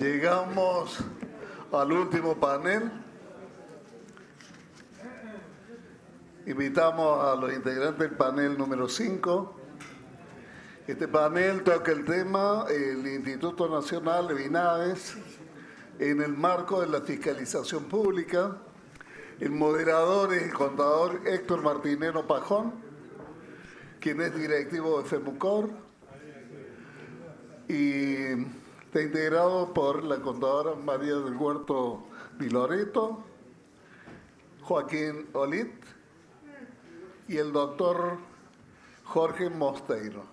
Llegamos al último panel. Invitamos a los integrantes del panel número 5. Este panel toca el tema el Instituto Nacional de INAVES en el marco de la fiscalización pública. El moderador es el contador Héctor Martinero Pajón, quien es directivo de FEMUCOR, y está integrado por la contadora María del Huerto Di Loreto, Joaquín Olit y el doctor Jorge Mosteiro.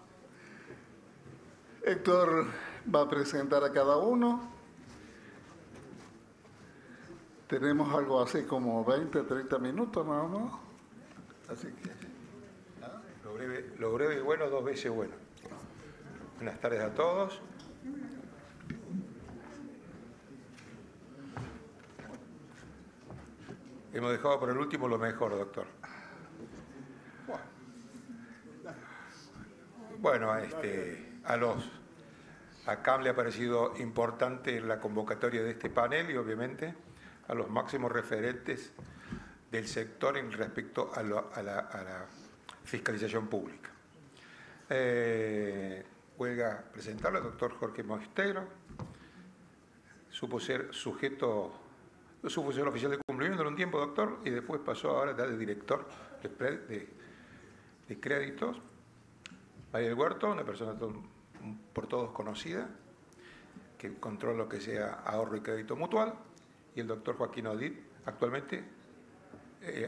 Héctor va a presentar a cada uno. Tenemos algo así como 20, 30 minutos nada más. Así que... Lo breve y bueno, dos veces bueno. Buenas tardes a todos. Hemos dejado por el último lo mejor, doctor. Bueno, a CAM le ha parecido importante la convocatoria de este panel y obviamente a los máximos referentes del sector en respecto a la fiscalización pública. Huelga presentarlo al doctor Jorge Mosteiro. Supo ser oficial de cumplimiento en un tiempo, doctor, y después pasó ahora de director de créditos. María del Huerto, una persona por todos conocida, que controla lo que sea ahorro y crédito mutual, y el doctor Joaquín Odit, actualmente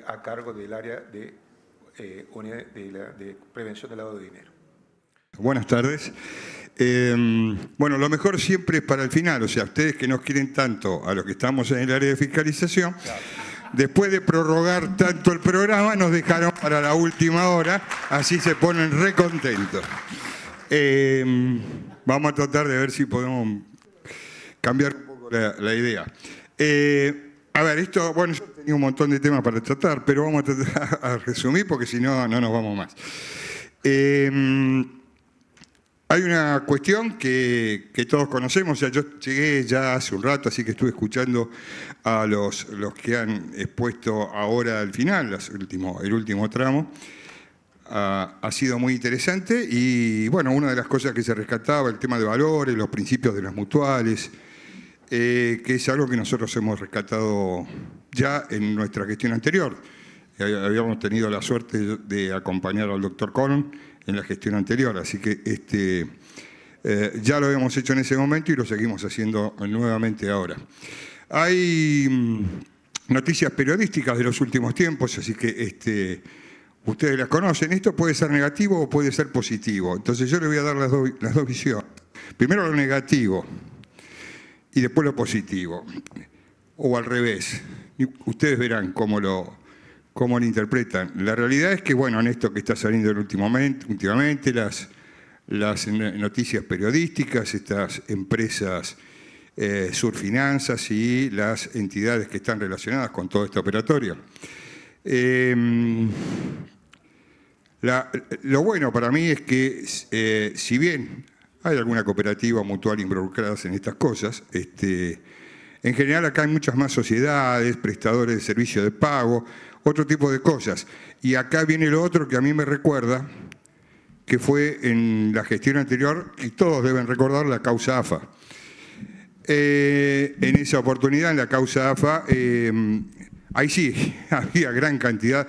a cargo del área de prevención del lavado de dinero. Buenas tardes. Bueno, lo mejor siempre es para el final, o sea, ustedes que nos quieren tanto a los que estamos en el área de fiscalización, claro. Después de prorrogar tanto el programa, nos dejaron para la última hora, así se ponen recontentos. Vamos a tratar de ver si podemos cambiar un poco la idea. A ver, esto, bueno, yo tenía un montón de temas para tratar, pero vamos a tratar a resumir porque si no, no nos vamos más. Hay una cuestión que todos conocemos, o sea, yo llegué ya hace un rato, así que estuve escuchando a los que han expuesto ahora al final, el último tramo. Ha sido muy interesante y, bueno, una de las cosas que se rescataba, el tema de valores, los principios de las mutuales, que es algo que nosotros hemos rescatado ya en nuestra gestión anterior. Habíamos tenido la suerte de acompañar al doctor Colón en la gestión anterior, así que ya lo habíamos hecho en ese momento y lo seguimos haciendo nuevamente ahora. Hay noticias periodísticas de los últimos tiempos, así que ustedes las conocen. Esto puede ser negativo o puede ser positivo, entonces yo les voy a dar las dos visiones. Primero lo negativo y después lo positivo, o al revés. Ustedes verán cómo lo interpretan. La realidad es que, bueno, en esto que está saliendo últimamente, las noticias periodísticas, estas empresas Surfinanzas y las entidades que están relacionadas con todo este operatorio. Lo bueno para mí es que, si bien hay alguna cooperativa mutual involucradas en estas cosas, en general acá hay muchas más sociedades, prestadores de servicio de pago, otro tipo de cosas. Y acá viene lo otro que a mí me recuerda, que fue en la gestión anterior, y todos deben recordar la causa AFA. En esa oportunidad, en la causa AFA, ahí sí había gran cantidad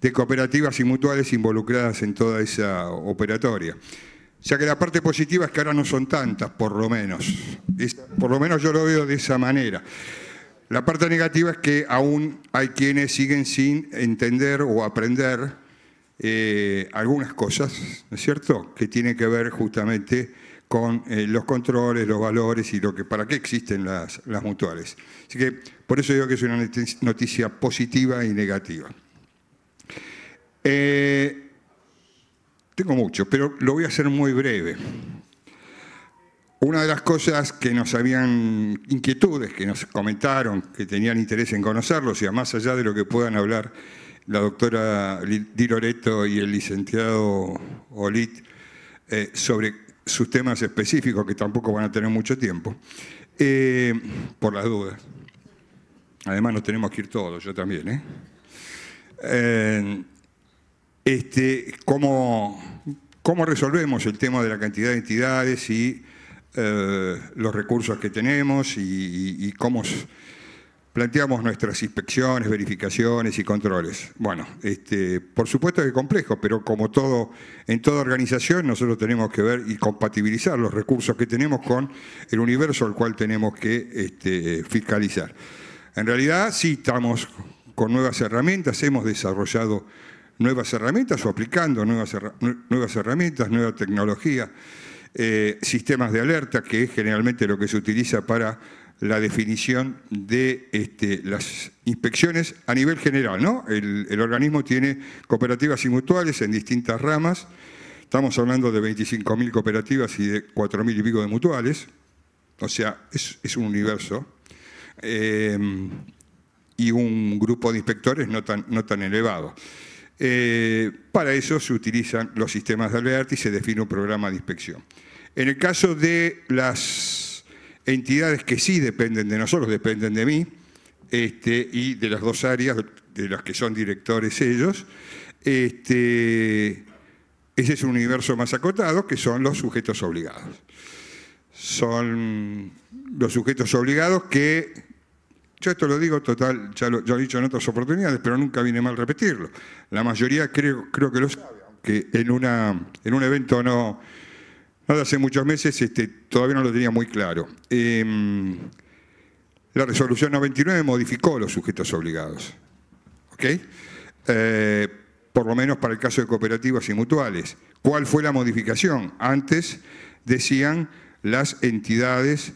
de cooperativas y mutuales involucradas en toda esa operatoria. O sea que la parte positiva es que ahora no son tantas, por lo menos. Por lo menos yo lo veo de esa manera. La parte negativa es que aún hay quienes siguen sin entender o aprender algunas cosas, ¿no es cierto?, que tienen que ver justamente con los controles, los valores y para qué existen las mutuales. Así que por eso digo que es una noticia positiva y negativa. Tengo mucho, pero lo voy a hacer muy breve. Una de las cosas que nos habían inquietudes, que nos comentaron, que tenían interés en conocerlo, o sea, más allá de lo que puedan hablar la doctora Di Loreto y el licenciado Olit, sobre sus temas específicos, que tampoco van a tener mucho tiempo, por las dudas. Además nos tenemos que ir todos, yo también. ¿Cómo resolvemos el tema de la cantidad de entidades y los recursos que tenemos y cómo planteamos nuestras inspecciones, verificaciones y controles? Bueno, por supuesto que es complejo, pero como todo, en toda organización nosotros tenemos que ver y compatibilizar los recursos que tenemos con el universo al cual tenemos que fiscalizar. En realidad sí estamos con nuevas herramientas, hemos desarrollado nuevas herramientas o aplicando nuevas herramientas, nueva tecnología, sistemas de alerta, que es generalmente lo que se utiliza para la definición de las inspecciones a nivel general, ¿no? El organismo tiene cooperativas y mutuales en distintas ramas. Estamos hablando de 25.000 cooperativas y de 4.000 y pico de mutuales. O sea, es un universo. Y un grupo de inspectores no tan elevado. Para eso se utilizan los sistemas de alerta y se define un programa de inspección. En el caso de las entidades que sí dependen de nosotros, dependen de mí, y de las dos áreas de las que son directores ellos, ese es un universo más acotado, que son los sujetos obligados. Son los sujetos obligados que, yo esto lo digo total, ya lo he dicho en otras oportunidades, pero nunca viene mal repetirlo. La mayoría creo que lo sabe, aunque en un evento no de hace muchos meses todavía no lo tenía muy claro. La resolución 99 modificó los sujetos obligados. ¿Ok? Por lo menos para el caso de cooperativas y mutuales. ¿Cuál fue la modificación? Antes decían las entidades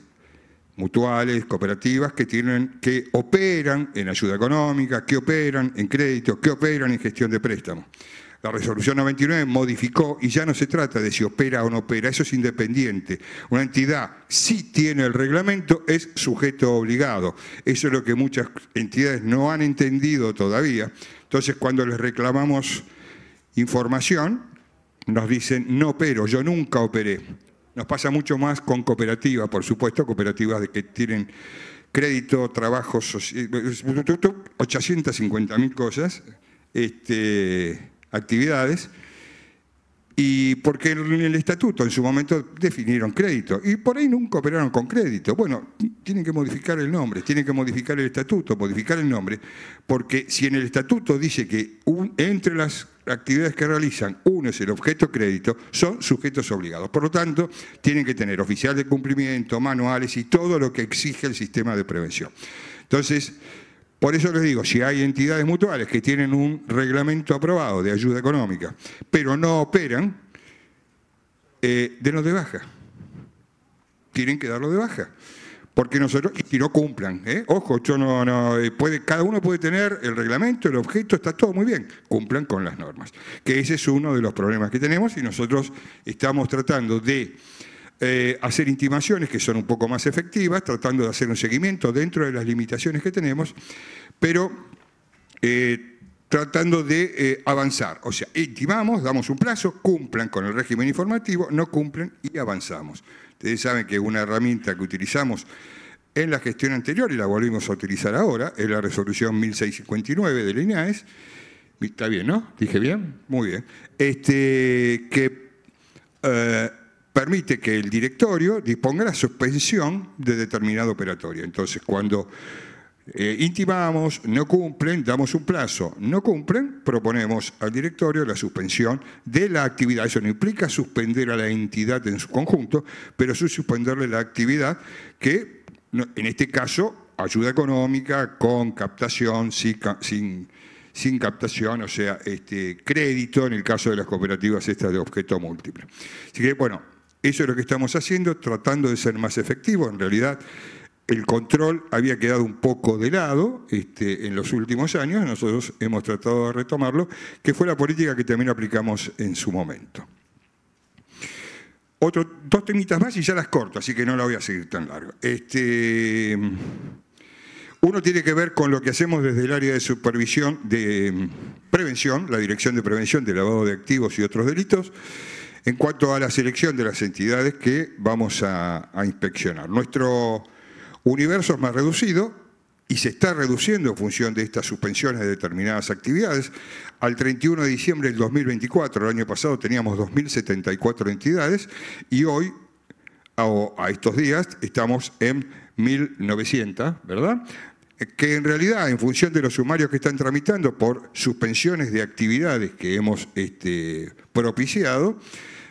mutuales, cooperativas, que operan en ayuda económica, que operan en crédito, que operan en gestión de préstamos. La resolución 99 modificó y ya no se trata de si opera o no opera, eso es independiente. Una entidad, si tiene el reglamento, es sujeto obligado. Eso es lo que muchas entidades no han entendido todavía. Entonces, cuando les reclamamos información, nos dicen, no opero, yo nunca operé. Nos pasa mucho más con cooperativas, por supuesto, cooperativas que tienen crédito, trabajos, 850.000 cosas, actividades, y porque en el estatuto en su momento definieron crédito, y por ahí nunca operaron con crédito. Bueno, tienen que modificar el nombre, tienen que modificar el estatuto, modificar el nombre, porque si en el estatuto dice que entre las actividades que realizan, uno es el objeto crédito, son sujetos obligados. Por lo tanto, tienen que tener oficial de cumplimiento, manuales y todo lo que exige el sistema de prevención. Entonces, por eso les digo, si hay entidades mutuales que tienen un reglamento aprobado de ayuda económica, pero no operan, denlo de baja. Tienen que darlo de baja. Porque nosotros, y no cumplan, ojo, cada uno puede tener el reglamento, el objeto, está todo muy bien, cumplan con las normas. Que ese es uno de los problemas que tenemos y nosotros estamos tratando de hacer intimaciones que son un poco más efectivas, tratando de hacer un seguimiento dentro de las limitaciones que tenemos, pero tratando de avanzar. O sea, intimamos, damos un plazo, cumplan con el régimen informativo, no cumplen y avanzamos. Ustedes saben que una herramienta que utilizamos en la gestión anterior, y la volvimos a utilizar ahora, es la resolución 1659 del INAES. ¿Está bien, no? ¿Dije bien? Muy bien. Que permite que el directorio disponga la suspensión de determinado operatorio. Entonces, cuando intimamos, no cumplen, damos un plazo, no cumplen, proponemos al directorio la suspensión de la actividad. Eso no implica suspender a la entidad en su conjunto, pero sí suspenderle la actividad que, en este caso, ayuda económica con captación, sin captación, o sea, crédito en el caso de las cooperativas estas de objeto múltiple. Así que, bueno, eso es lo que estamos haciendo, tratando de ser más efectivos. En realidad, el control había quedado un poco de lado en los últimos años, nosotros hemos tratado de retomarlo, que fue la política que también aplicamos en su momento. Dos temitas más y ya las corto, así que no la voy a seguir tan largo. Uno tiene que ver con lo que hacemos desde el área de supervisión de prevención, la Dirección de Prevención de Lavado de Activos y otros delitos, En cuanto a la selección de las entidades que vamos a inspeccionar, nuestro universo es más reducido y se está reduciendo en función de estas suspensiones de determinadas actividades. Al 31 de diciembre del 2024, el año pasado, teníamos 2.074 entidades y hoy, a estos días, estamos en 1.900, ¿verdad? Que en realidad, en función de los sumarios que están tramitando por suspensiones de actividades que hemos propiciado,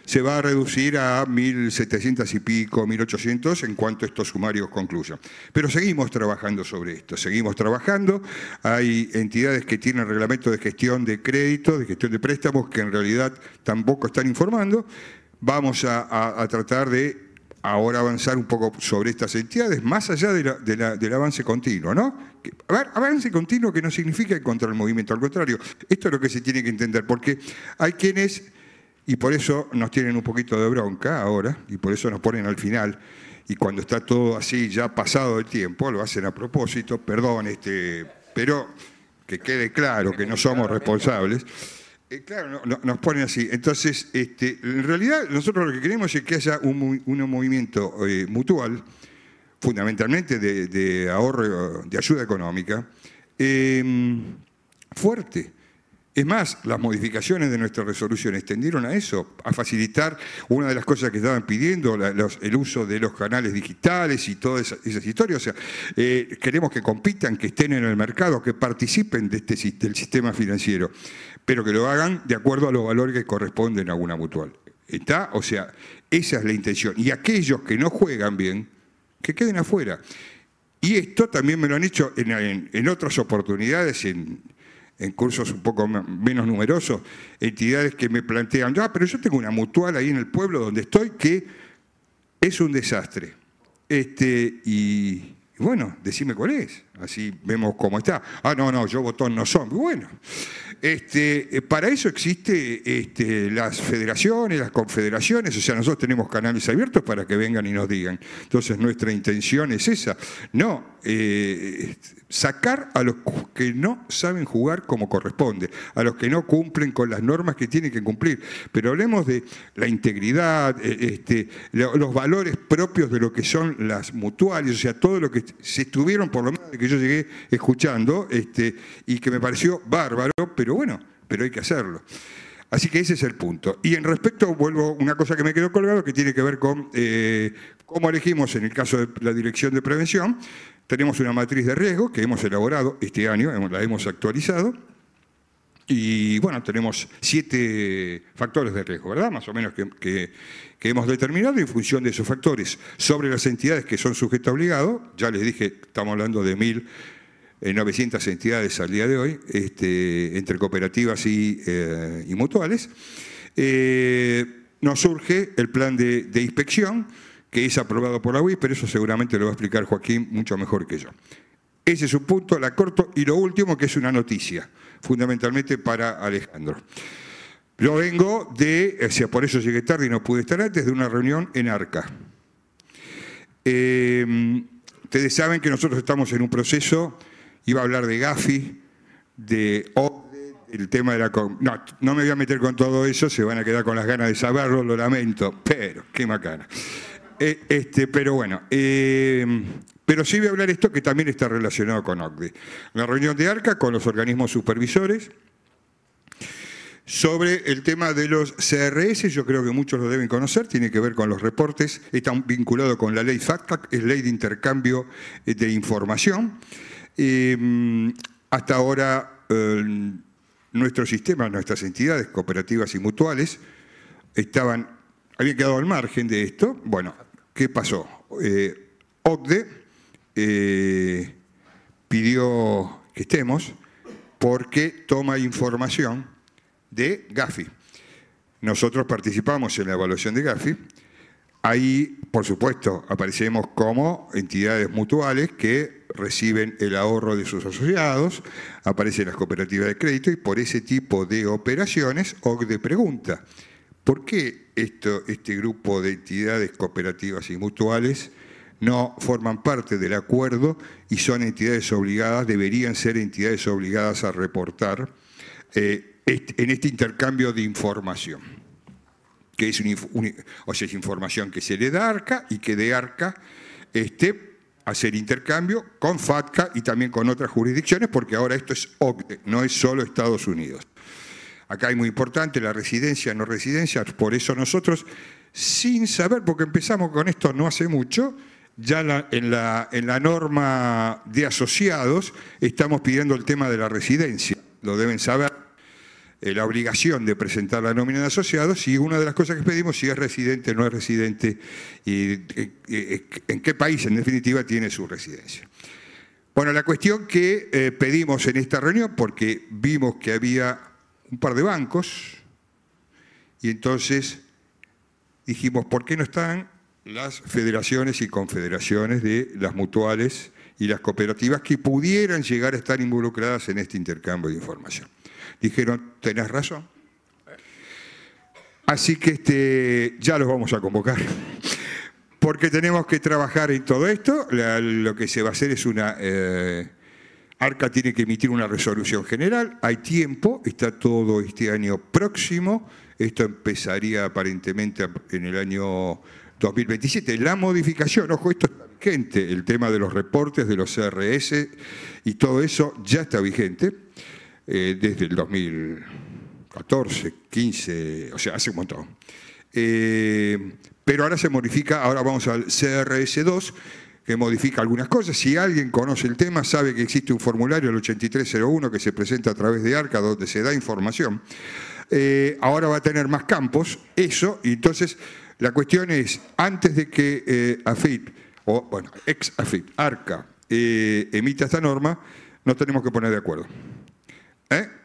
se va a reducir a 1.700 y pico, 1.800 en cuanto estos sumarios concluyan. Pero seguimos trabajando sobre esto, seguimos trabajando. Hay entidades que tienen reglamento de gestión de crédito, de gestión de préstamos, que en realidad tampoco están informando. Vamos a tratar de ahora avanzar un poco sobre estas entidades, más allá del avance continuo, ¿no? A ver, avance continuo que no significa encontrar el movimiento, al contrario, esto es lo que se tiene que entender, porque hay quienes, y por eso nos tienen un poquito de bronca ahora, y por eso nos ponen al final, y cuando está todo así ya pasado el tiempo, lo hacen a propósito, perdón, pero que quede claro que no somos responsables. Claro, nos ponen así. Entonces, en realidad nosotros lo que queremos es que haya un movimiento mutual, fundamentalmente de ahorro, de ayuda económica, fuerte. Es más, las modificaciones de nuestras resoluciones tendieron a eso, a facilitar una de las cosas que estaban pidiendo, el uso de los canales digitales y todas esas historias. O sea, queremos que compitan, que estén en el mercado, que participen del sistema financiero, pero que lo hagan de acuerdo a los valores que corresponden a una mutual. ¿Está? O sea, esa es la intención. Y aquellos que no juegan bien, que queden afuera. Y esto también me lo han hecho en otras oportunidades, en cursos un poco menos numerosos, entidades que me plantean, pero yo tengo una mutual ahí en el pueblo donde estoy que es un desastre. Y bueno, decime cuál es, así vemos cómo está. No, yo botón no son. Bueno, para eso existe las federaciones, las confederaciones, o sea, nosotros tenemos canales abiertos para que vengan y nos digan. Entonces nuestra intención es esa, no sacar a los que no saben jugar como corresponde, a los que no cumplen con las normas que tienen que cumplir. Pero hablemos de la integridad, los valores propios de lo que son las mutuales, o sea, todo lo que se estuvieron, por lo menos que yo llegué escuchando, y que me pareció bárbaro, pero bueno, pero hay que hacerlo. Así que ese es el punto. Y en respecto, vuelvo una cosa que me quedó colgado, que tiene que ver con cómo elegimos en el caso de la Dirección de Prevención. Tenemos una matriz de riesgo que hemos elaborado este año, la hemos actualizado, y bueno, tenemos 7 factores de riesgo, ¿verdad? Más o menos que hemos determinado en función de esos factores. Sobre las entidades que son sujetos obligados, ya les dije, estamos hablando de 1.900 entidades al día de hoy, entre cooperativas y mutuales. Nos surge el plan de inspección, que es aprobado por la UIF, pero eso seguramente lo va a explicar Joaquín mucho mejor que yo. Ese es un punto, la corto. Y lo último, que es una noticia, fundamentalmente para Alejandro. Yo vengo por eso llegué tarde y no pude estar antes, de una reunión en Arca. Ustedes saben que nosotros estamos en un proceso, iba a hablar de Gafi, de OCDE, el tema de la... No me voy a meter con todo eso, se van a quedar con las ganas de saberlo, lo lamento, pero qué macana. Pero bueno, pero sí voy a hablar esto que también está relacionado con OCDE. La reunión de Arca con los organismos supervisores sobre el tema de los CRS, yo creo que muchos lo deben conocer, tiene que ver con los reportes, está vinculado con la ley FATCA, es ley de intercambio de información. Hasta ahora nuestro sistema, nuestras entidades cooperativas y mutuales habían quedado al margen de esto. Bueno, ¿qué pasó? OCDE pidió que estemos porque toma información de Gafi. Nosotros participamos en la evaluación de Gafi. Ahí, por supuesto, aparecemos como entidades mutuales que reciben el ahorro de sus asociados, aparecen las cooperativas de crédito y por ese tipo de operaciones OCDE pregunta, ¿por qué este grupo de entidades cooperativas y mutuales no forman parte del acuerdo y son entidades obligadas, deberían ser entidades obligadas a reportar en este intercambio de información? que es, o sea, es información que se le da a ARCA y que de ARCA hacer intercambio con FATCA y también con otras jurisdicciones, porque ahora esto es OCDE, no es solo Estados Unidos. Acá es muy importante la residencia, no residencia, por eso nosotros, sin saber, porque empezamos con esto no hace mucho, ya en la norma de asociados estamos pidiendo el tema de la residencia, lo deben saber, la obligación de presentar la nómina de asociados, y una de las cosas que pedimos si es residente o no es residente y en qué país en definitiva tiene su residencia. Bueno, la cuestión que pedimos en esta reunión, porque vimos que había un par de bancos y entonces dijimos, ¿por qué no están las federaciones y confederaciones de las mutuales y las cooperativas que pudieran llegar a estar involucradas en este intercambio de información? Dijeron, tenés razón. Así que ya los vamos a convocar, porque tenemos que trabajar en todo esto. Lo que se va a hacer es ARCA tiene que emitir una resolución general, hay tiempo, está todo este año próximo, esto empezaría aparentemente en el año 2027. La modificación, ojo, esto está vigente, el tema de los reportes, de los CRS y todo eso ya está vigente desde el 2014, 15, o sea, hace un montón. Pero ahora se modifica, ahora vamos al CRS2, que modifica algunas cosas. Si alguien conoce el tema, sabe que existe un formulario, el 8301, que se presenta a través de ARCA, donde se da información. Ahora va a tener más campos, eso, y entonces la cuestión es, antes de que AFIP, o bueno, ex-AFIP, ARCA, emita esta norma, nos tenemos que poner de acuerdo.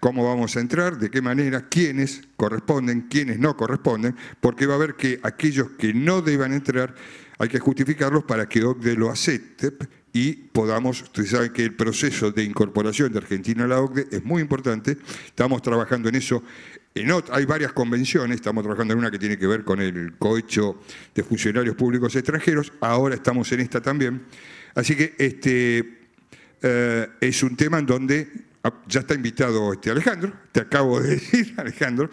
¿Cómo vamos a entrar? ¿De qué manera? ¿Quiénes corresponden? ¿Quiénes no corresponden? Porque va a haber que aquellos que no deban entrar hay que justificarlos para que OCDE lo acepte y podamos, ustedes saben que el proceso de incorporación de Argentina a la OCDE es muy importante, estamos trabajando en eso, hay varias convenciones, estamos trabajando en una que tiene que ver con el cohecho de funcionarios públicos extranjeros, ahora estamos en esta también, así que es un tema en donde ya está invitado Alejandro, te acabo de decir, Alejandro,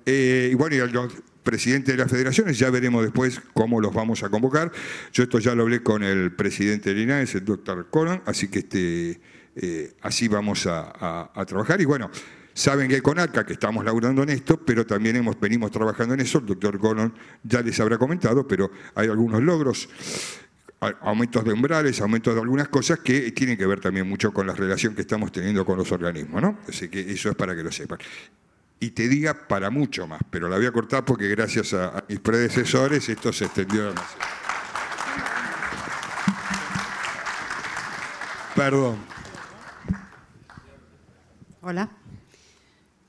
y bueno, y los presidentes de las federaciones, ya veremos después cómo los vamos a convocar. Yo esto ya lo hablé con el presidente del INAES, el doctor Conan, así que así vamos a trabajar. Y bueno, saben que con ARCA, que estamos laburando en esto, pero también venimos trabajando en eso, el doctor Conan ya les habrá comentado, pero hay algunos logros, aumentos de umbrales, aumentos de algunas cosas que tienen que ver también mucho con la relación que estamos teniendo con los organismos, ¿no? Así que eso es para que lo sepan. Y te diga para mucho más, pero la voy a cortar porque gracias a mis predecesores esto se extendió demasiado. Perdón. Hola.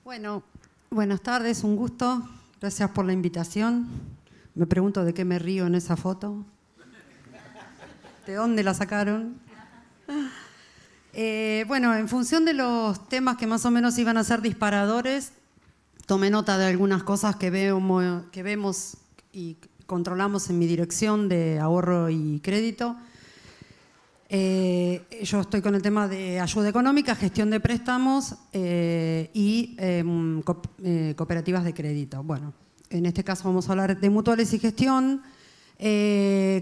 Bueno, buenas tardes, un gusto. Gracias por la invitación. Me pregunto de qué me río en esa foto. ¿De dónde la sacaron? Bueno, en función de los temas que más o menos iban a ser disparadores, tomé nota de algunas cosas que vemos y controlamos en mi dirección de ahorro y crédito. Yo estoy con el tema de ayuda económica, gestión de préstamos y cooperativas de crédito. Bueno, en este caso vamos a hablar de mutuales y gestión.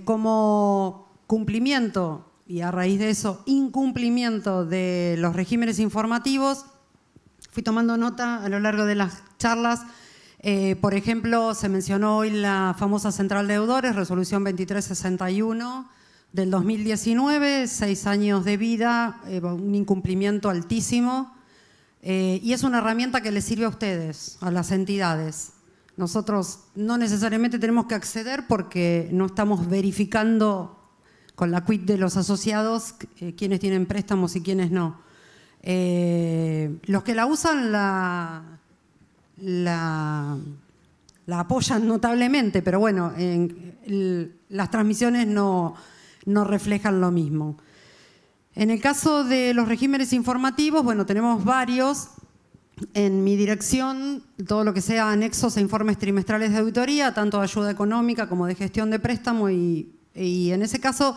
Como cumplimiento y a raíz de eso, incumplimiento de los regímenes informativos, fui tomando nota a lo largo de las charlas. Por ejemplo, se mencionó hoy la famosa Central de Deudores, resolución 2361 del 2019, 6 años de vida, un incumplimiento altísimo. Y es una herramienta que les sirve a ustedes, a las entidades. Nosotros no necesariamente tenemos que acceder porque no estamos verificando con la quit de los asociados quiénes tienen préstamos y quiénes no. Los que la usan la apoyan notablemente, pero bueno, las transmisiones no reflejan lo mismo. En el caso de los regímenes informativos, bueno, tenemos varios. En mi dirección, todo lo que sea anexos a informes trimestrales de auditoría, tanto de ayuda económica como de gestión de préstamo, y en ese caso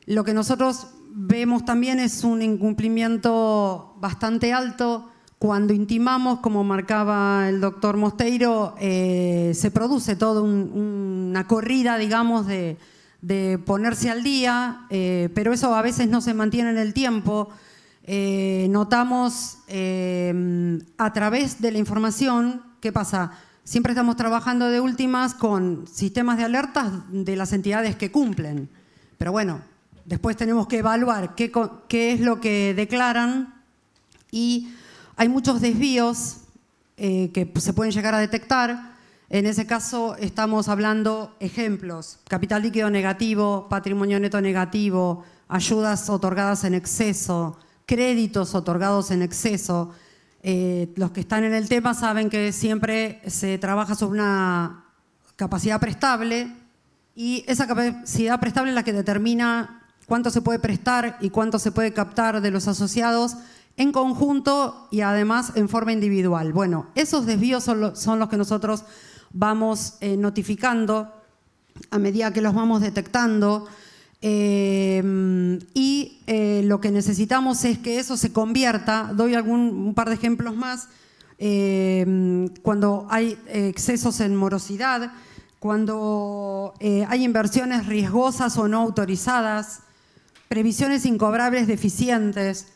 lo que nosotros vemos también es un incumplimiento bastante alto cuando intimamos, como marcaba el doctor Mosteiro, se produce toda una corrida, digamos, de ponerse al día, pero eso a veces no se mantiene en el tiempo. Notamos a través de la información, ¿qué pasa? Siempre estamos trabajando de últimas con sistemas de alertas de las entidades que cumplen. Pero bueno, después tenemos que evaluar qué es lo que declaran y hay muchos desvíos que se pueden llegar a detectar. En ese caso estamos hablando ejemplos: capital líquido negativo, patrimonio neto negativo, ayudas otorgadas en exceso, créditos otorgados en exceso. Los que están en el tema saben que siempre se trabaja sobre una capacidad prestable y esa capacidad prestable es la que determina cuánto se puede prestar y cuánto se puede captar de los asociados en conjunto y además en forma individual. Bueno, esos desvíos son los que nosotros vamos notificando a medida que los vamos detectando. Lo que necesitamos es que eso se convierta. Doy un par de ejemplos más. Cuando hay excesos en morosidad, cuando hay inversiones riesgosas o no autorizadas, previsiones incobrables deficientes,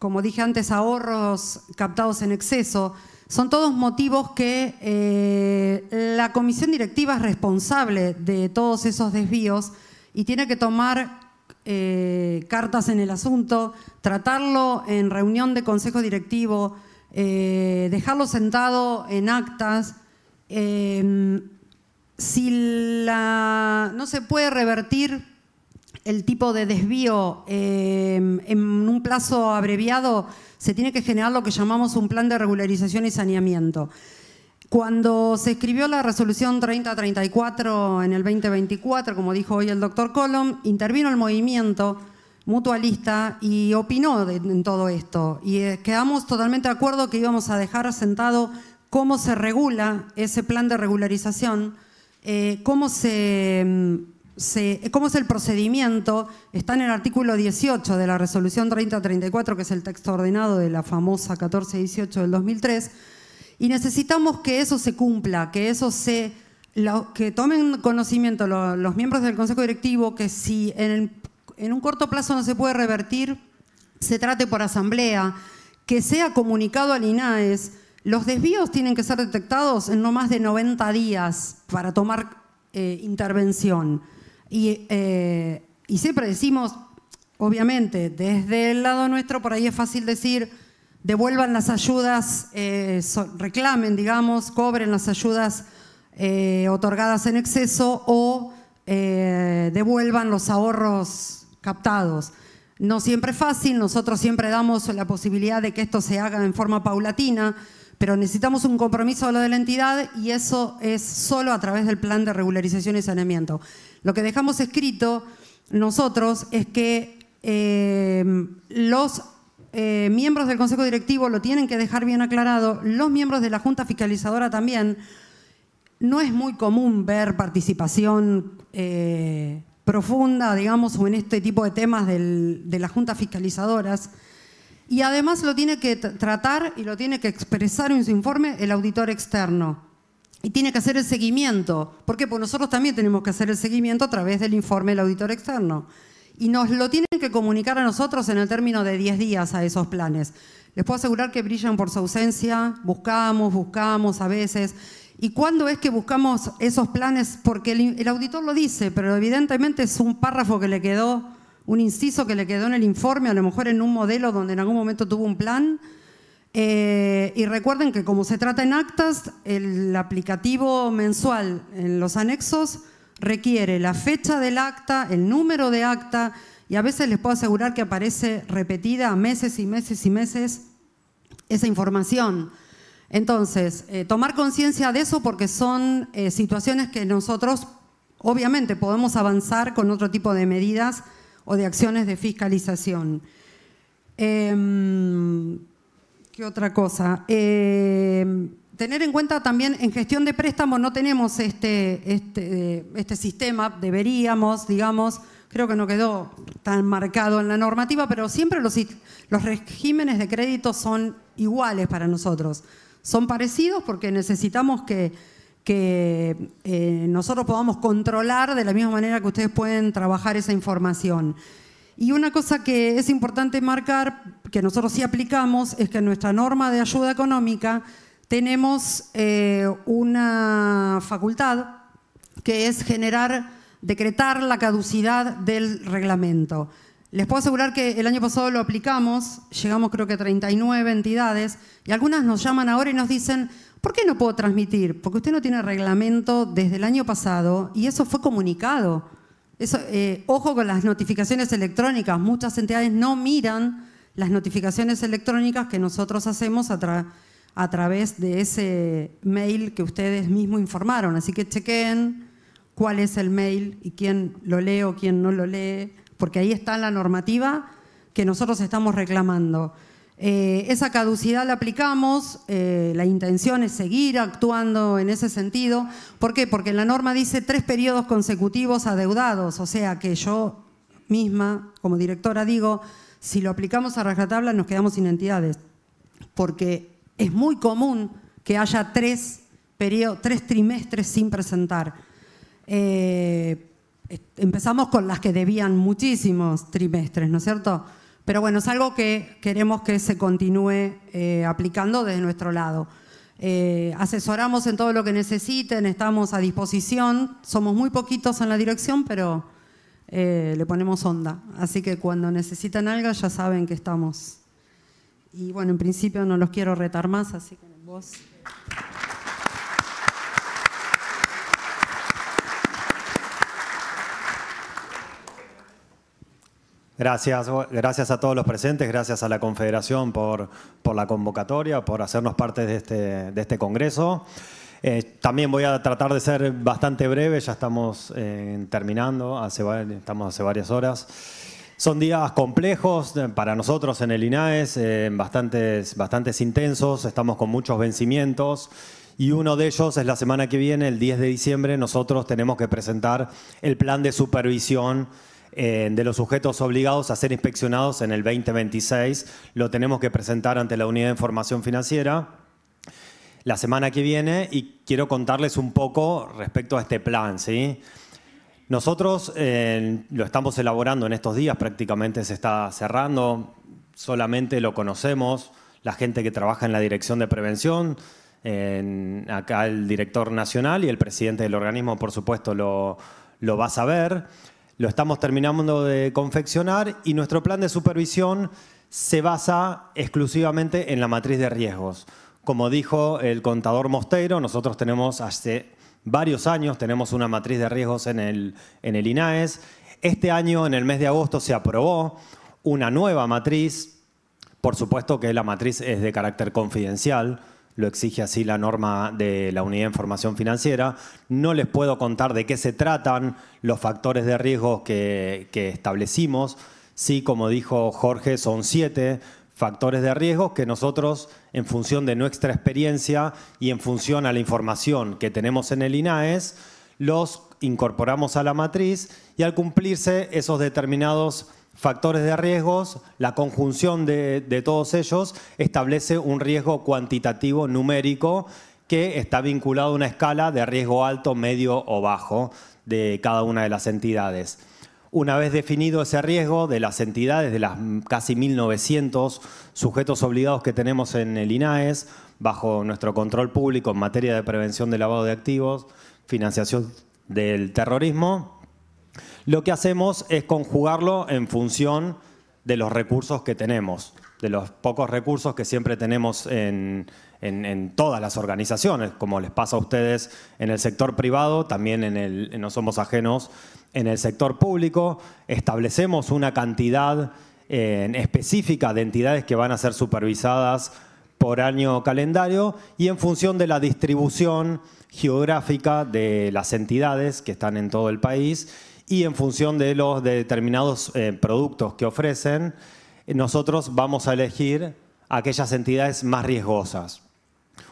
como dije antes, ahorros captados en exceso, son todos motivos que la comisión directiva es responsable de todos esos desvíos y tiene que tomar cartas en el asunto, tratarlo en reunión de consejo directivo, dejarlo sentado en actas. Si no se puede revertir el tipo de desvío en un plazo abreviado, se tiene que generar lo que llamamos un plan de regularización y saneamiento. Cuando se escribió la resolución 3034 en el 2024, como dijo hoy el doctor Colom, intervino el movimiento mutualista y opinó en todo esto. Y quedamos totalmente de acuerdo que íbamos a dejar sentado cómo se regula ese plan de regularización, cómo es el procedimiento. Está en el artículo 18 de la resolución 3034, que es el texto ordenado de la famosa 1418 del 2003, y necesitamos que eso se cumpla, que que tomen conocimiento los miembros del Consejo Directivo, que si en un corto plazo no se puede revertir, se trate por asamblea, que sea comunicado al INAES. Los desvíos tienen que ser detectados en no más de 90 días para tomar intervención. Y siempre decimos, obviamente, desde el lado nuestro, por ahí es fácil decir, devuelvan las ayudas, reclamen, digamos, cobren las ayudas otorgadas en exceso o devuelvan los ahorros captados. No siempre es fácil, nosotros siempre damos la posibilidad de que esto se haga en forma paulatina, pero necesitamos un compromiso de la entidad y eso es solo a través del plan de regularización y saneamiento. Lo que dejamos escrito nosotros es que los miembros del Consejo Directivo lo tienen que dejar bien aclarado, los miembros de la Junta Fiscalizadora también. No es muy común ver participación profunda, digamos, o en este tipo de temas de las juntas fiscalizadoras. Y además lo tiene que tratar y lo tiene que expresar en su informe el auditor externo. Y tiene que hacer el seguimiento. ¿Por qué? Porque nosotros también tenemos que hacer el seguimiento a través del informe del auditor externo. Y nos lo tienen que comunicar a nosotros en el término de 10 días a esos planes. Les puedo asegurar que brillan por su ausencia, buscamos a veces. ¿Y cuándo es que buscamos esos planes? Porque el auditor lo dice, pero evidentemente es un párrafo que le quedó, un inciso que le quedó en el informe, a lo mejor en un modelo donde en algún momento tuvo un plan. Y recuerden que como se trata en actas, el aplicativo mensual en los anexos requiere la fecha del acta, el número de acta, y a veces les puedo asegurar que aparece repetida meses y meses y meses esa información. Entonces, tomar conciencia de eso porque son situaciones que nosotros obviamente podemos avanzar con otro tipo de medidas o de acciones de fiscalización. ¿Qué otra cosa? Tener en cuenta también, en gestión de préstamos no tenemos este sistema, deberíamos, digamos, creo que no quedó tan marcado en la normativa, pero siempre los regímenes de crédito son iguales para nosotros. Son parecidos porque necesitamos que nosotros podamos controlar de la misma manera que ustedes pueden trabajar esa información. Y una cosa que es importante marcar, que nosotros sí aplicamos, es que en nuestra norma de ayuda económica tenemos una facultad que es decretar la caducidad del reglamento. Les puedo asegurar que el año pasado lo aplicamos, llegamos creo que a 39 entidades, y algunas nos llaman ahora y nos dicen, ¿por qué no puedo transmitir? Porque usted no tiene reglamento desde el año pasado y eso fue comunicado. Eso, ojo con las notificaciones electrónicas, muchas entidades no miran las notificaciones electrónicas que nosotros hacemos a través de ese mail que ustedes mismos informaron. Así que chequeen cuál es el mail y quién lo lee o quién no lo lee, porque ahí está la normativa que nosotros estamos reclamando. Esa caducidad la aplicamos, la intención es seguir actuando en ese sentido. ¿Por qué? Porque la norma dice 3 periodos consecutivos adeudados, o sea que yo misma, como directora, digo, si lo aplicamos a rajatabla nos quedamos sin entidades, porque es muy común que haya 3 trimestres sin presentar. Empezamos con las que debían muchísimos trimestres, ¿no es cierto? Pero bueno, es algo que queremos que se continúe aplicando desde nuestro lado. Asesoramos en todo lo que necesiten, estamos a disposición. Somos muy poquitos en la dirección, pero le ponemos onda. Así que cuando necesitan algo ya saben que estamos. Y bueno, en principio no los quiero retar más, así que vos... Gracias a todos los presentes, gracias a la Confederación por la convocatoria, por hacernos parte de este congreso. También voy a tratar de ser bastante breve, ya estamos terminando, estamos hace varias horas. Son días complejos para nosotros en el INAES, bastantes intensos, estamos con muchos vencimientos. Y uno de ellos es la semana que viene, el 10 de diciembre, nosotros tenemos que presentar el plan de supervisión de los sujetos obligados a ser inspeccionados en el 2026. Lo tenemos que presentar ante la Unidad de Información Financiera la semana que viene y quiero contarles un poco respecto a este plan, ¿sí? Nosotros lo estamos elaborando en estos días, prácticamente se está cerrando, solamente lo conocemos la gente que trabaja en la Dirección de Prevención, acá el director nacional y el presidente del organismo, por supuesto, lo va a saber. Lo estamos terminando de confeccionar y nuestro plan de supervisión se basa exclusivamente en la matriz de riesgos. Como dijo el contador Mosteiro, nosotros tenemos hace varios años tenemos una matriz de riesgos en el INAES. Este año, en el mes de agosto, se aprobó una nueva matriz. Por supuesto que la matriz es de carácter confidencial, lo exige así la norma de la Unidad de Información Financiera. No les puedo contar de qué se tratan los factores de riesgo que establecimos. Sí, como dijo Jorge, son 7 factores de riesgo que nosotros, en función de nuestra experiencia y en función a la información que tenemos en el INAES, los incorporamos a la matriz y al cumplirse esos determinados factores de riesgos, la conjunción de todos ellos establece un riesgo cuantitativo numérico que está vinculado a una escala de riesgo alto, medio o bajo de cada una de las entidades. Una vez definido ese riesgo de las entidades, de las casi 1.900 sujetos obligados que tenemos en el INAES, bajo nuestro control público en materia de prevención de lavado de activos, financiación del terrorismo, lo que hacemos es conjugarlo en función de los recursos que tenemos, de los pocos recursos que siempre tenemos en todas las organizaciones, como les pasa a ustedes en el sector privado, también no somos ajenos en el sector público. Establecemos una cantidad específica de entidades que van a ser supervisadas por año calendario y en función de la distribución geográfica de las entidades que están en todo el país y en función de los determinados productos que ofrecen, nosotros vamos a elegir aquellas entidades más riesgosas.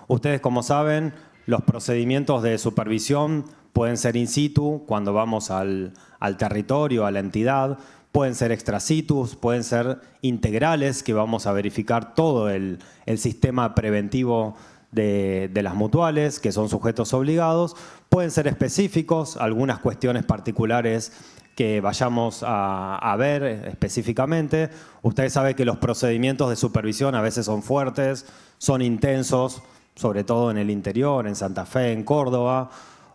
Ustedes, como saben, los procedimientos de supervisión Pueden ser in situ, cuando vamos al territorio, a la entidad. Pueden ser extra situs, pueden ser integrales, que vamos a verificar todo el sistema preventivo de las mutuales, que son sujetos obligados. Pueden ser específicos, algunas cuestiones particulares que vayamos a ver específicamente. Ustedes saben que los procedimientos de supervisión a veces son fuertes, son intensos, sobre todo en el interior, en Santa Fe, en Córdoba.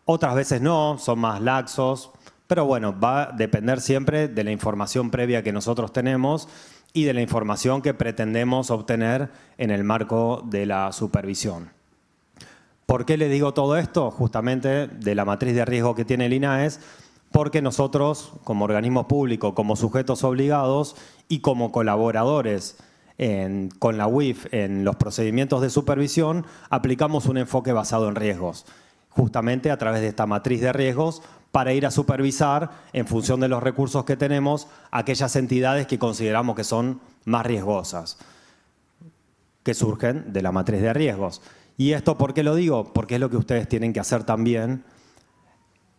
Otras veces no, son más laxos. Pero bueno, va a depender siempre de la información previa que nosotros tenemos y de la información que pretendemos obtener en el marco de la supervisión. ¿Por qué les digo todo esto? Justamente de la matriz de riesgo que tiene el INAES, porque nosotros, como organismo público, como sujetos obligados y como colaboradores con la UIF en los procedimientos de supervisión, aplicamos un enfoque basado en riesgos, justamente a través de esta matriz de riesgos, para ir a supervisar, en función de los recursos que tenemos, aquellas entidades que consideramos que son más riesgosas, que surgen de la matriz de riesgos. ¿Y esto por qué lo digo? Porque es lo que ustedes tienen que hacer también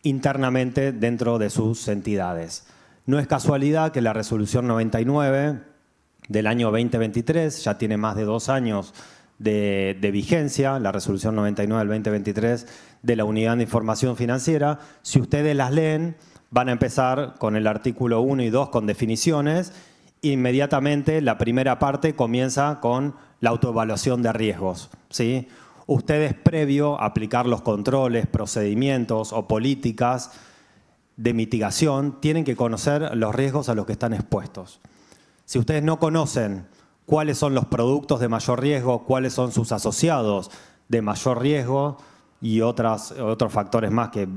internamente dentro de sus entidades. No es casualidad que la resolución 99 del año 2023, ya tiene más de 2 años de vigencia, la resolución 99 del 2023 de la Unidad de Información Financiera. Si ustedes las leen, van a empezar con el artículo 1 y 2 con definiciones. Inmediatamente la primera parte comienza con la autoevaluación de riesgos, ¿sí? Ustedes, previo a aplicar los controles, procedimientos o políticas de mitigación, tienen que conocer los riesgos a los que están expuestos. Si ustedes no conocen cuáles son los productos de mayor riesgo, cuáles son sus asociados de mayor riesgo y otros factores más que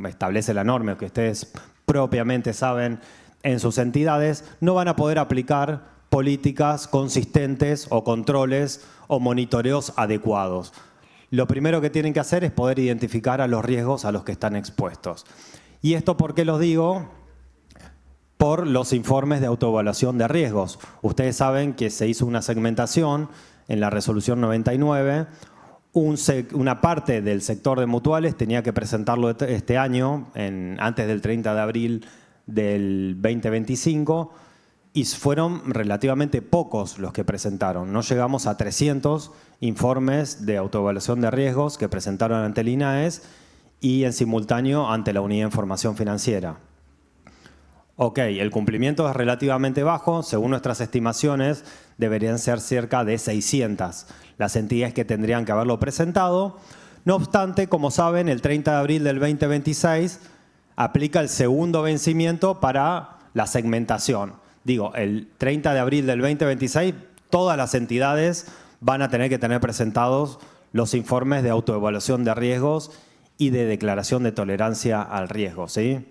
establece la norma, que ustedes propiamente saben en sus entidades, no van a poder aplicar políticas consistentes o controles o monitoreos adecuados. Lo primero que tienen que hacer es poder identificar a los riesgos a los que están expuestos. ¿Y esto por qué los digo? Por los informes de autoevaluación de riesgos. Ustedes saben que se hizo una segmentación en la resolución 99. Una parte del sector de mutuales tenía que presentarlo este año, antes del 30 de abril del 2025, y fueron relativamente pocos los que presentaron. No llegamos a 300 informes de autoevaluación de riesgos que presentaron ante el INAES y en simultáneo ante la Unidad de Información Financiera. Ok, el cumplimiento es relativamente bajo. Según nuestras estimaciones, deberían ser cerca de 600 las entidades que tendrían que haberlo presentado. No obstante, como saben, el 30 de abril del 2026 aplica el segundo vencimiento para la segmentación. Digo, el 30 de abril del 2026, todas las entidades van a tener que tener presentados los informes de autoevaluación de riesgos y de declaración de tolerancia al riesgo, ¿sí?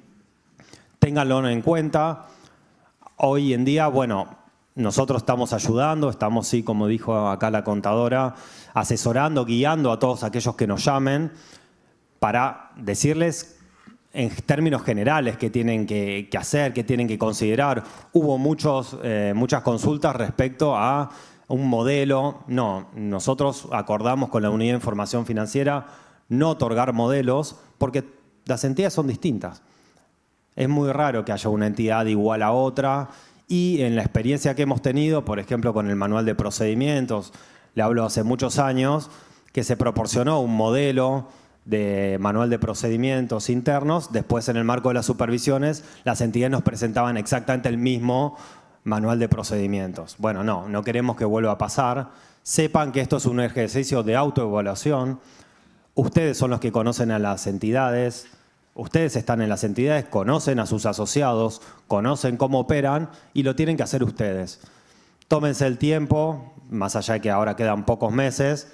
Ténganlo en cuenta. Hoy en día, bueno, nosotros estamos ayudando, estamos, sí, como dijo acá la contadora, asesorando, guiando a todos aquellos que nos llamen para decirles en términos generales qué tienen que hacer, qué tienen que considerar. Hubo muchas consultas respecto a un modelo. No, nosotros acordamos con la Unidad de Información Financiera no otorgar modelos porque las entidades son distintas. Es muy raro que haya una entidad igual a otra y en la experiencia que hemos tenido, por ejemplo, con el manual de procedimientos, le hablo hace muchos años, que se proporcionó un modelo de manual de procedimientos internos, después en el marco de las supervisiones las entidades nos presentaban exactamente el mismo manual de procedimientos. Bueno, no queremos que vuelva a pasar. Sepan que esto es un ejercicio de autoevaluación. Ustedes son los que conocen a las entidades. Ustedes están en las entidades, conocen a sus asociados, conocen cómo operan y lo tienen que hacer ustedes. Tómense el tiempo, más allá de que ahora quedan pocos meses.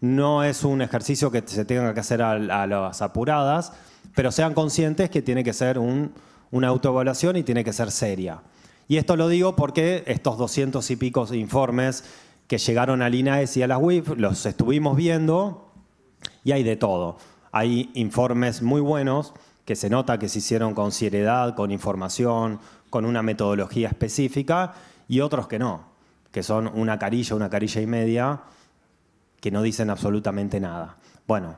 No es un ejercicio que se tenga que hacer a las apuradas, pero sean conscientes que tiene que ser una autoevaluación y tiene que ser seria. Y esto lo digo porque estos 200 y pico informes que llegaron al INAES y a las UIF los estuvimos viendo y hay de todo. Hay informes muy buenos que se nota que se hicieron con seriedad, con información, con una metodología específica y otros que no, que son una carilla y media, que no dicen absolutamente nada. Bueno,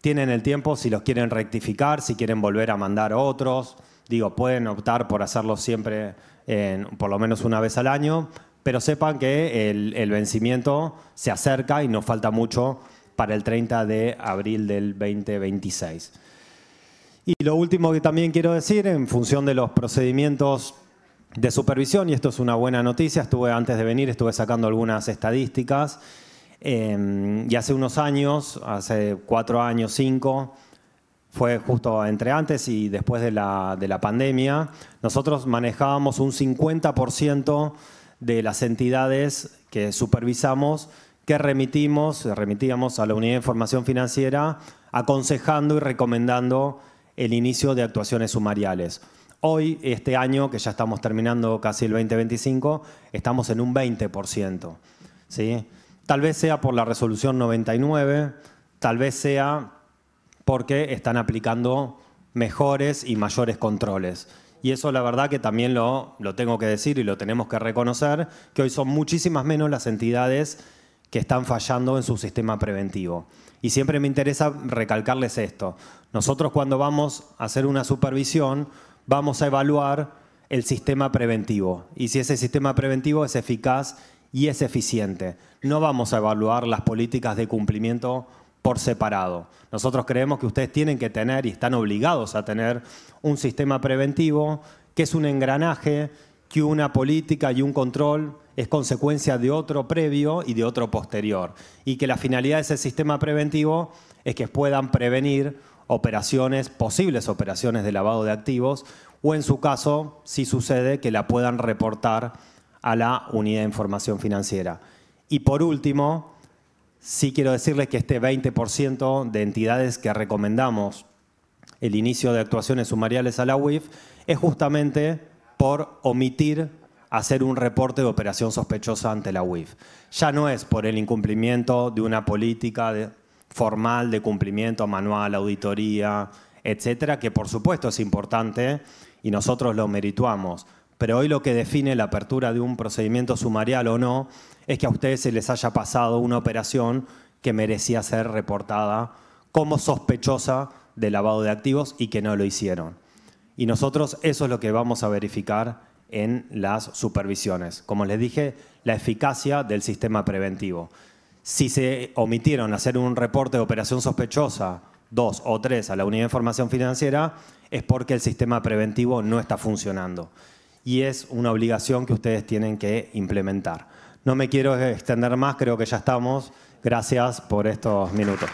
tienen el tiempo si los quieren rectificar, si quieren volver a mandar otros. Digo, pueden optar por hacerlo siempre, por lo menos una vez al año, pero sepan que el vencimiento se acerca y nos falta mucho para el 30 de abril del 2026. Y lo último que también quiero decir, en función de los procedimientos de supervisión, y esto es una buena noticia, antes de venir estuve sacando algunas estadísticas, y hace unos años, hace 4 años, 5, fue justo entre antes y después de la pandemia, nosotros manejábamos un 50% de las entidades que supervisamos que remitíamos a la Unidad de Información Financiera aconsejando y recomendando el inicio de actuaciones sumariales. Hoy, este año, que ya estamos terminando casi el 2025, estamos en un 20%. ¿Sí? Tal vez sea por la resolución 99, tal vez sea porque están aplicando mejores y mayores controles. Y eso la verdad que también lo tengo que decir y lo tenemos que reconocer, que hoy son muchísimas menos las entidades que están fallando en su sistema preventivo. Y siempre me interesa recalcarles esto. Nosotros cuando vamos a hacer una supervisión, vamos a evaluar el sistema preventivo. Y si ese sistema preventivo es eficaz y es eficiente. No vamos a evaluar las políticas de cumplimiento por separado. Nosotros creemos que ustedes tienen que tener y están obligados a tener un sistema preventivo que es un engranaje, que una política y un control es consecuencia de otro previo y de otro posterior. Y que la finalidad de ese sistema preventivo es que puedan prevenir posibles operaciones de lavado de activos, o en su caso, si sucede, que la puedan reportar a la Unidad de Información Financiera. Y por último, sí quiero decirles que este 20% de entidades que recomendamos el inicio de actuaciones sumariales a la UIF es justamente por omitir hacer un reporte de operación sospechosa ante la UIF. Ya no es por el incumplimiento de una política formal de cumplimiento manual, auditoría, etcétera, que por supuesto es importante y nosotros lo merituamos. Pero hoy lo que define la apertura de un procedimiento sumarial o no es que a ustedes se les haya pasado una operación que merecía ser reportada como sospechosa de lavado de activos y que no lo hicieron. Y nosotros eso es lo que vamos a verificar en las supervisiones. Como les dije, la eficacia del sistema preventivo. Si se omitieron hacer un reporte de operación sospechosa 2 o 3 a la Unidad de Información Financiera, es porque el sistema preventivo no está funcionando. Y es una obligación que ustedes tienen que implementar. No me quiero extender más, creo que ya estamos. Gracias por estos minutos.